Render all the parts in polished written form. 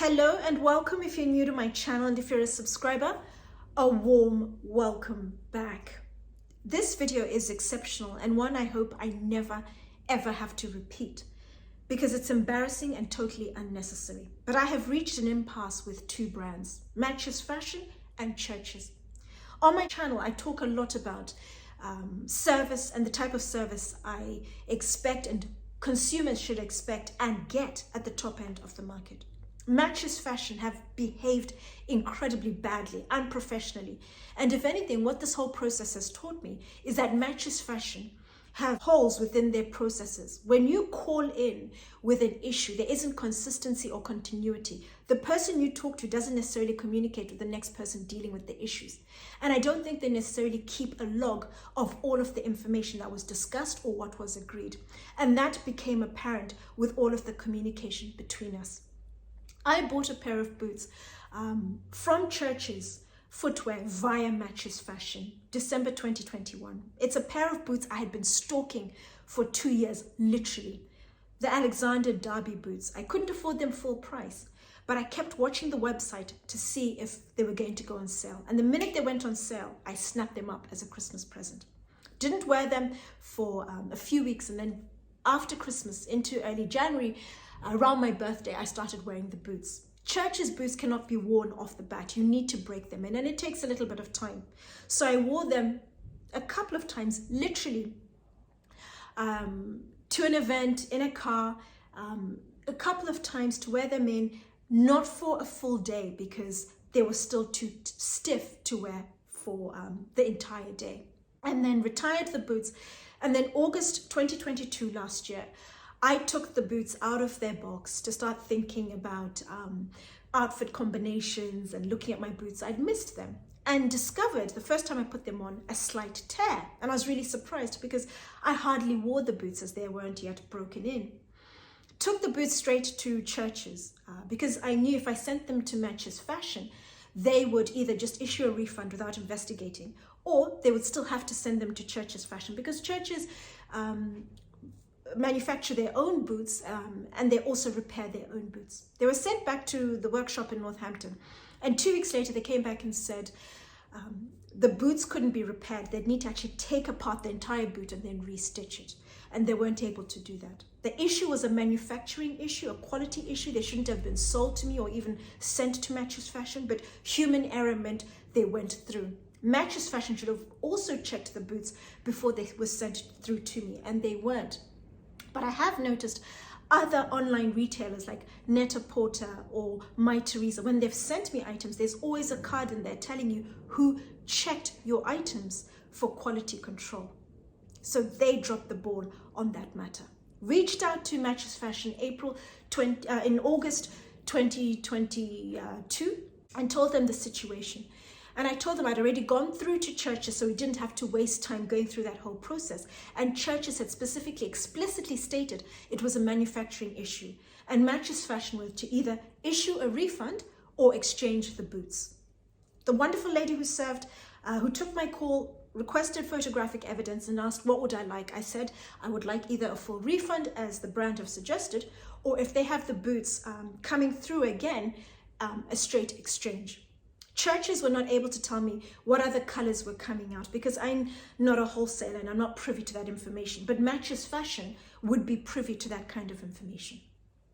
Hello and welcome if you're new to my channel, and if you're a subscriber, a warm welcome back. This video is exceptional and one I hope I never ever have to repeat because it's embarrassing and totally unnecessary. But I have reached an impasse with two brands, MATCHESFASHION and Churches. On my channel, I talk a lot about service and the type of service I expect and consumers should expect and get at the top end of the market. MATCHESFASHION have behaved incredibly badly, unprofessionally. And if anything, what this whole process has taught me is that MATCHESFASHION have holes within their processes. When you call in with an issue, there isn't consistency or continuity. The person you talk to doesn't necessarily communicate with the next person dealing with the issues. And I don't think they necessarily keep a log of all of the information that was discussed or what was agreed. And that became apparent with all of the communication between us. I bought a pair of boots from Churches Footwear via MATCHESFASHION, December 2021. It's a pair of boots I had been stalking for 2 years, literally. The Alexander Derby boots. I couldn't afford them full price, but I kept watching the website to see if they were going to go on sale. And the minute they went on sale, I snapped them up as a Christmas present. Didn't wear them for a few weeks, and then after Christmas into early January, around my birthday, I started wearing the boots. Churches boots cannot be worn off the bat. You need to break them in, and it takes a little bit of time. So I wore them a couple of times, literally, to an event, in a car, a couple of times to wear them in, not for a full day because they were still too stiff to wear for the entire day. And then retired the boots. And then August 2022, last year, I took the boots out of their box to start thinking about outfit combinations and looking at my boots. I'd missed them and discovered the first time I put them on a slight tear. And I was really surprised because I hardly wore the boots as they weren't yet broken in. Took the boots straight to Churches because I knew if I sent them to MATCHESFASHION, they would either just issue a refund without investigating, or they would still have to send them to MATCHESFASHION because Churches manufacture their own boots and they also repair their own boots. They were sent back to the workshop in Northampton, and 2 weeks later they came back and said the boots couldn't be repaired. They'd need to actually take apart the entire boot and then restitch it, and they weren't able to do that. The issue was a manufacturing issue, a quality issue. They shouldn't have been sold to me or even sent to MATCHESFASHION, but human error meant they went through. MATCHESFASHION should have also checked the boots before they were sent through to me, and they weren't. But I have noticed other online retailers like Net-a-Porter or My Teresa, when they've sent me items, there's always a card in there telling you who checked your items for quality control. So they dropped the ball on that matter. Reached out to MATCHESFASHION in August 2022 and told them the situation. And I told them I'd already gone through to Churches, so we didn't have to waste time going through that whole process. And Churches had specifically, explicitly stated it was a manufacturing issue. And MATCHESFASHION were to either issue a refund or exchange the boots. The wonderful lady who served, who took my call, requested photographic evidence and asked what would I like. I said I would like either a full refund, as the brand have suggested, or if they have the boots coming through again, a straight exchange. Churches were not able to tell me what other colors were coming out because I'm not a wholesaler and I'm not privy to that information. But MATCHESFASHION would be privy to that kind of information.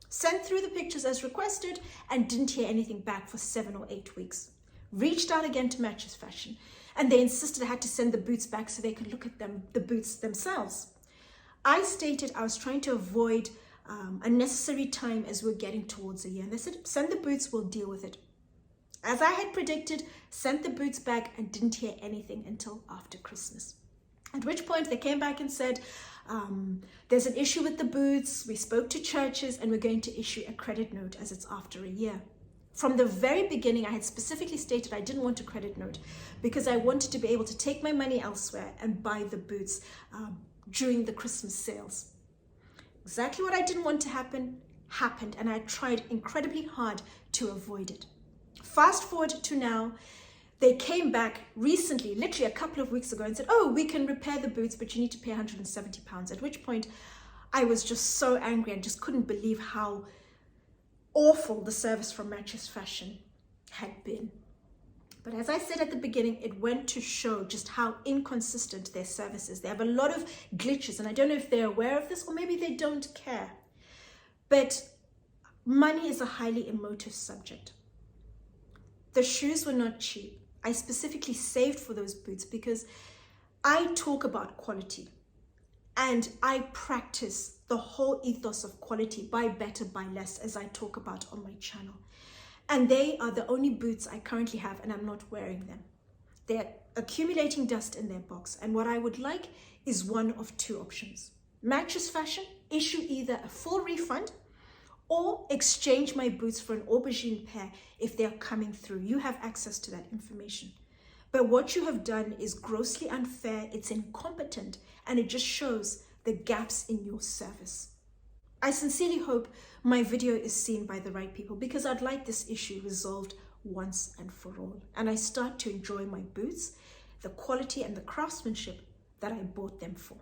Sent through the pictures as requested and didn't hear anything back for 7 or 8 weeks. Reached out again to MATCHESFASHIon, and they insisted I had to send the boots back so they could look at the boots themselves. I stated I was trying to avoid unnecessary time as we're getting towards a year. And they said, send the boots, we'll deal with it. As I had predicted, sent the boots back and didn't hear anything until after Christmas. At which point they came back and said, there's an issue with the boots. We spoke to Churches and we're going to issue a credit note as it's after a year. From the very beginning, I had specifically stated I didn't want a credit note because I wanted to be able to take my money elsewhere and buy the boots during the Christmas sales. Exactly what I didn't want to happen, happened, and I tried incredibly hard to avoid it. Fast forward to now, they came back recently, literally a couple of weeks ago, and said, oh, we can repair the boots, but you need to pay £170. At which point I was just so angry and just couldn't believe how awful the service from Matches Fashion had been. But as I said at the beginning, it went to show just how inconsistent their service is. They have a lot of glitches, and I don't know if they're aware of this, or maybe they don't care. But money is a highly emotive subject. The shoes were not cheap. I specifically saved for those boots because I talk about quality and I practice the whole ethos of quality, buy better, buy less, as I talk about on my channel. And they are the only boots I currently have, and I'm not wearing them. They're accumulating dust in their box, and what I would like is one of two options. Matches Fashion, issue either a full refund or exchange my boots for an aubergine pair if they're coming through. You have access to that information. But what you have done is grossly unfair, it's incompetent, and it just shows the gaps in your service. I sincerely hope my video is seen by the right people, because I'd like this issue resolved once and for all. And I start to enjoy my boots, the quality and the craftsmanship that I bought them for.